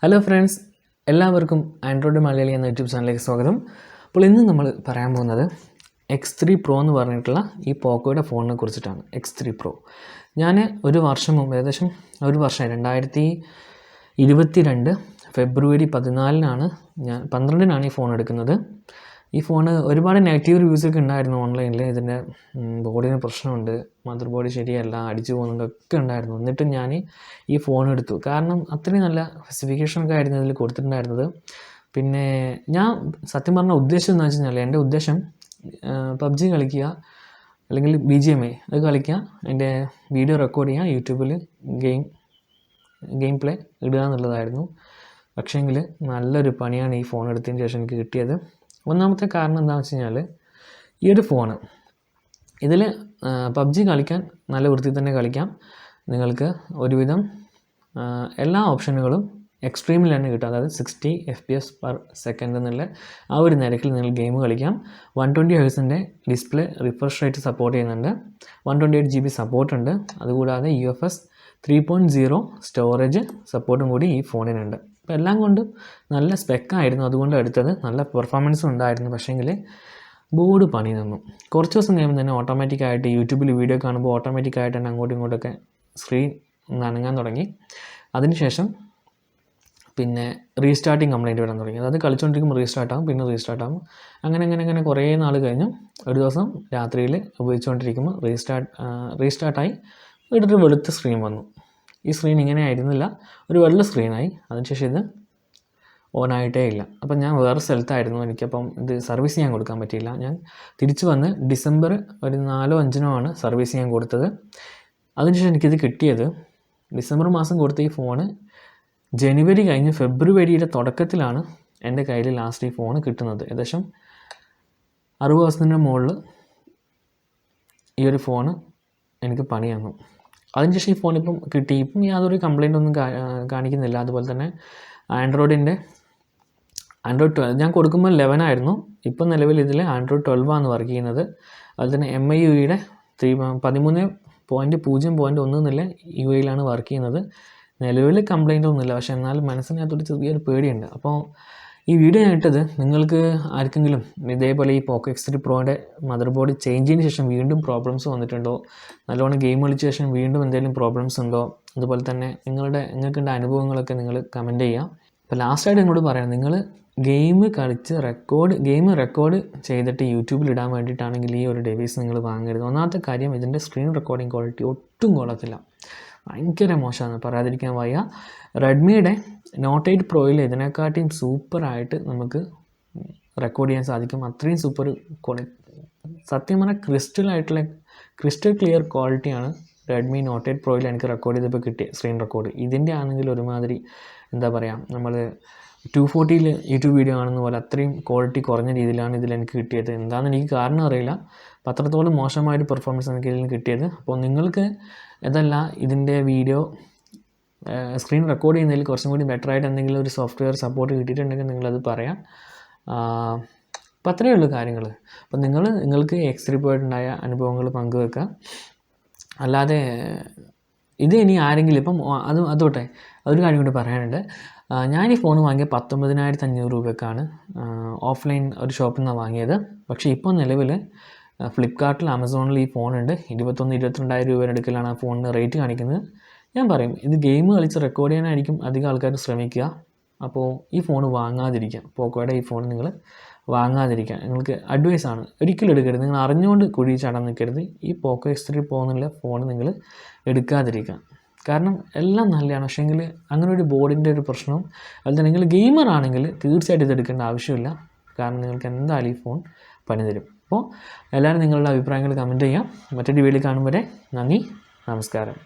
Hello friends, എല്ലാവർക്കും Android Malayali എന്ന YouTube ചാനലിലേക്ക് സ്വാഗതം. അപ്പോൾ ഇന്ന് നമ്മൾ പറയാൻ പോകുന്നത് X3 Pro എന്ന് പറഞ്ഞിട്ടുള്ള ഈ പോക്കോയുടെ ഫോണിനെ കുറിച്ചിട്ടാണ്. X3 Pro ഞാൻ ഒരു വർഷം മുമ്പ്, ഏകദേശം ഒരു വർഷമായി, 2022 ഫെബ്രുവരി 12-നാണ് ഈ ഫോൺ എടുക്കുന്നത്. ഈ ഫോണ് ഒരുപാട് നെഗറ്റീവ് റിവ്യൂസൊക്കെ ഉണ്ടായിരുന്നു ഓൺലൈനിൽ. ഇതിൻ്റെ ബോർഡിന് പ്രശ്നമുണ്ട്, മദർ ബോർഡ് ശരിയല്ല, അടിച്ചു പോകുന്നതൊക്കെ ഉണ്ടായിരുന്നു. എന്നിട്ടും ഞാൻ ഈ ഫോൺ എടുത്തു. കാരണം അത്രയും നല്ല സ്പെസിഫിക്കേഷനൊക്കെ ആയിരുന്നു ഇതിൽ കൊടുത്തിട്ടുണ്ടായിരുന്നത്. പിന്നെ ഞാൻ സത്യം പറഞ്ഞ ഉദ്ദേശം എന്ന് വെച്ച് കഴിഞ്ഞാൽ, എൻ്റെ ഉദ്ദേശം PUBG കളിക്കുക, അല്ലെങ്കിൽ BGMI അത് കളിക്കുക, എൻ്റെ വീഡിയോ റെക്കോർഡ് ചെയ്യുക, യൂട്യൂബിൽ ഗെയിം പ്ലേ ഇടുക എന്നുള്ളതായിരുന്നു. പക്ഷേങ്കിൽ നല്ലൊരു പണിയാണ് ഈ ഫോൺ എടുത്തതിന് ശേഷം എനിക്ക് കിട്ടിയത്. ഒന്നാമത്തെ കാരണം എന്താണെന്ന് വെച്ച് കഴിഞ്ഞാൽ, ഈ ഒരു ഫോണ് ഇതിൽ PUBG കളിക്കാൻ നല്ല വൃത്തിയിൽ തന്നെ കളിക്കാം. നിങ്ങൾക്ക് ഒരുവിധം എല്ലാ ഓപ്ഷനുകളും എക്സ്ട്രീമിൽ തന്നെ കിട്ടും. അതായത് 60 FPS/s എന്നുള്ള ആ ഒരു നിരക്കിൽ നിങ്ങൾ ഗെയിം കളിക്കാം. 120 Hz display refresh rate support ചെയ്യുന്നുണ്ട്. 128 GB സപ്പോർട്ടുണ്ട്. അതുകൂടാതെ UFS 3.0 സ്റ്റോറേജ് സപ്പോർട്ടും കൂടി ഈ ഫോണിനുണ്ട്. അപ്പോൾ എല്ലാം കൊണ്ടും നല്ല സ്പെക്കായിരുന്നു, അതുകൊണ്ട് എടുത്തത്. നല്ല പെർഫോമൻസും ഉണ്ടായിരുന്നു. പക്ഷേങ്കിൽ ബോർഡ് പണി തന്നു. കുറച്ച് ദിവസം കഴിയുമ്പോൾ തന്നെ ഓട്ടോമാറ്റിക്കായിട്ട് യൂട്യൂബിൽ വീഡിയോ കാണുമ്പോൾ ഓട്ടോമാറ്റിക്കായിട്ട് തന്നെ അങ്ങോട്ടും ഇങ്ങോട്ടൊക്കെ സ്ക്രീൻ നനങ്ങാൻ തുടങ്ങി. അതിനുശേഷം പിന്നെ റീസ്റ്റാർട്ടിങ് കംപ്ലയിൻറ്റ് വരാൻ തുടങ്ങി. അതായത് കളിച്ചുകൊണ്ടിരിക്കുമ്പോൾ റീസ്റ്റാർട്ടാകും, പിന്നെ റീസ്റ്റാർട്ടാകും. അങ്ങനെ കുറേ നാൾ കഴിഞ്ഞു. ഒരു ദിവസം രാത്രിയിൽ ഉപയോഗിച്ചുകൊണ്ടിരിക്കുമ്പോൾ റീസ്റ്റാർട്ടായി ഒരു വെളുത്ത സ്ക്രീൻ വന്നു. ഈ സ്ക്രീൻ ഇങ്ങനെ ആയിരുന്നില്ല, ഒരു വെള്ള സ്ക്രീനായി. അതിനുശേഷം ഇത് ഓണായിട്ടേ ഇല്ല. അപ്പം ഞാൻ വേറെ സ്ഥലത്തായിരുന്നു, എനിക്കപ്പം ഇത് സർവീസ് ചെയ്യാൻ കൊടുക്കാൻ പറ്റിയില്ല. ഞാൻ തിരിച്ച് വന്ന് ഡിസംബർ 4-5 ആണ് സർവീസ് ചെയ്യാൻ കൊടുത്തത്. അതിനുശേഷം എനിക്കിത് കിട്ടിയത്, ഡിസംബർ മാസം കൊടുത്ത ഈ ഫോണ് ജനുവരി കഴിഞ്ഞ് ഫെബ്രുവരിയുടെ തുടക്കത്തിലാണ് എൻ്റെ കയ്യിൽ ലാസ്റ്റ് ഈ ഫോണ് കിട്ടുന്നത്. ഏകദേശം 60 ദിവസത്തിൻ്റെ മുകളിൽ ഈ ഒരു ഫോണ് എനിക്ക് പണി തന്നു. അതിനുശേഷം ഈ ഫോൺ ഇപ്പം കിട്ടി. ഇപ്പം യാതൊരു കംപ്ലയിൻ്റ് ഒന്നും കാണിക്കുന്നില്ല. അതുപോലെ തന്നെ ആൻഡ്രോയിഡ് 12 ഞാൻ കൊടുക്കുമ്പോൾ 11 ആയിരുന്നു. ഇപ്പം നിലവിൽ ഇതിൽ Android 12 ആണ് വർക്ക് ചെയ്യുന്നത്. അതുപോലെ തന്നെ MIUIയുടെ 13.0.1 എന്നുള്ള UIയിലാണ് വർക്ക് ചെയ്യുന്നത്. നിലവിൽ കംപ്ലയിൻ്റ് ഒന്നുമില്ല. പക്ഷേ എന്നാലും മനസ്സിനകത്തൊരു ചെറിയൊരു പേടിയുണ്ട്. അപ്പോൾ ഈ വീഡിയോ ഞാൻ ഇട്ടത് നിങ്ങൾക്ക് ആർക്കെങ്കിലും ഇതേപോലെ ഈ Poco X3 Proയുടെ മദർ ബോർഡ് ചേഞ്ച് ചെയ്തതിന് ശേഷം വീണ്ടും പ്രോബ്ലംസ് വന്നിട്ടുണ്ടോ, നല്ലോണം ഗെയിം കളിച്ച ശേഷം വീണ്ടും എന്തെങ്കിലും പ്രോബ്ലംസ് ഉണ്ടോ, അതുപോലെ തന്നെ നിങ്ങൾക്കുള്ള അനുഭവങ്ങളൊക്കെ നിങ്ങൾ കമൻറ്റ് ചെയ്യുക. അപ്പോൾ ലാസ്റ്റായിട്ട് എന്നോട് പറയാം, നിങ്ങൾ ഗെയിം റെക്കോർഡ് ചെയ്തിട്ട് യൂട്യൂബിൽ ഇടാൻ വേണ്ടിയിട്ടാണെങ്കിൽ ഈ ഒരു ഡിവൈസ് നിങ്ങൾ വാങ്ങരുത്. ഒന്നാമത്തെ കാര്യം, ഇതിൻ്റെ സ്ക്രീൻ റെക്കോർഡിംഗ് ക്വാളിറ്റി ഒട്ടും കൊള്ളത്തില്ല, ഭയങ്കര മോശമാണ്, പറയാതിരിക്കാൻ വയ്യ. റെഡ്മിയുടെ Note 8 Proയിൽ ഇതിനെക്കാട്ടിയും സൂപ്പറായിട്ട് നമുക്ക് റെക്കോർഡ് ചെയ്യാൻ സാധിക്കും. അത്രയും സൂപ്പർ സത്യം പറഞ്ഞാൽ ക്രിസ്റ്റൽ ക്ലിയർ ക്വാളിറ്റിയാണ് റെഡ്മി Note 8 Proയിൽ എനിക്ക് റെക്കോർഡ് ചെയ്തപ്പോൾ കിട്ടിയ സ്ക്രീൻ റെക്കോർഡ്. ഇതിൻ്റെ ആണെങ്കിൽ ഒരുമാതിരി എന്താ പറയുക, നമ്മൾ 240 യൂട്യൂബ് വീഡിയോ കാണുന്ന പോലെ അത്രയും ക്വാളിറ്റി കുറഞ്ഞ രീതിയിലാണ് ഇതിലെനിക്ക് കിട്ടിയത്. എന്താണെന്ന് എനിക്ക് കാരണം അറിയില്ല. അപ്പോൾ അത്രത്തോളം മോശമായൊരു പെർഫോമൻസ് എനിക്ക് ഇതിൽ കിട്ടിയത്. അപ്പോൾ നിങ്ങൾക്ക് ഇതല്ല, ഇതിൻ്റെ വീഡിയോ സ്ക്രീൻ റെക്കോർഡ് ചെയ്യുന്നതിൽ കുറച്ചും കൂടി ബെറ്ററായിട്ട് എന്തെങ്കിലും ഒരു സോഫ്റ്റ്വെയർ സപ്പോർട്ട് കിട്ടിയിട്ടുണ്ടെങ്കിൽ നിങ്ങളത് പറയാം. അപ്പോൾ അത്രയേ ഉള്ളൂ കാര്യങ്ങൾ. അപ്പോൾ നിങ്ങൾക്ക് X3 Pro ഉണ്ടായ അനുഭവങ്ങൾ പങ്കുവെക്കുക. അല്ലാതെ ഇത് ഇനി ആരെങ്കിലും ഇപ്പം അതോട്ടെ, അതൊരു കാര്യം കൂടി പറയാനുണ്ട്. ഞാൻ ഈ ഫോൺ വാങ്ങിയത് 19,500 രൂപയ്ക്കാണ്. ഓഫ്ലൈൻ ഒരു ഷോപ്പിൽ നിന്നാണ് വാങ്ങിയത്. പക്ഷേ ഇപ്പോൾ നിലവിൽ ഫ്ലിപ്കാർട്ടിൽ, ആമസോണിൽ ഈ ഫോണുണ്ട്. 21,000-22,000 രൂപയുടെ അടുക്കലാണ് ആ ഫോണിന് റേറ്റ് കാണിക്കുന്നത്. ഞാൻ പറയും, ഇത് ഗെയിം കളിച്ച് റെക്കോർഡ് ചെയ്യാനായിരിക്കും അധികം ആൾക്കാർ ശ്രമിക്കുക. അപ്പോൾ ഈ ഫോൺ വാങ്ങാതിരിക്കുക. പോക്കോയുടെ ഈ ഫോൺ നിങ്ങൾ വാങ്ങാതിരിക്കുക. നിങ്ങൾക്ക് അഡ്വൈസാണ്, ഒരിക്കലും എടുക്കരുത്. നിങ്ങൾ അറിഞ്ഞുകൊണ്ട് കുഴി ചാടാൻ നിൽക്കരുത്. ഈ Poco X3 Pro എന്നുള്ള ഫോൺ നിങ്ങൾ എടുക്കാതിരിക്കുക. കാരണം എല്ലാം നല്ലതാണ്, പക്ഷേങ്കിൽ അങ്ങനെ ഒരു ബോർഡിൻ്റെ ഒരു പ്രശ്നവും. അതുപോലെ നിങ്ങൾ ഗെയിമർ ആണെങ്കിൽ തീർച്ചയായിട്ടും ഇത് എടുക്കേണ്ട ആവശ്യമില്ല. കാരണം നിങ്ങൾക്ക് എന്തായാലും ഈ ഫോൺ പണി തരും. അപ്പോൾ എല്ലാവരും നിങ്ങളുടെ അഭിപ്രായങ്ങൾ കമൻറ്റ് ചെയ്യാം. മറ്റൊരു വീഡിയോ കാണും വരെ നന്ദി, നമസ്കാരം.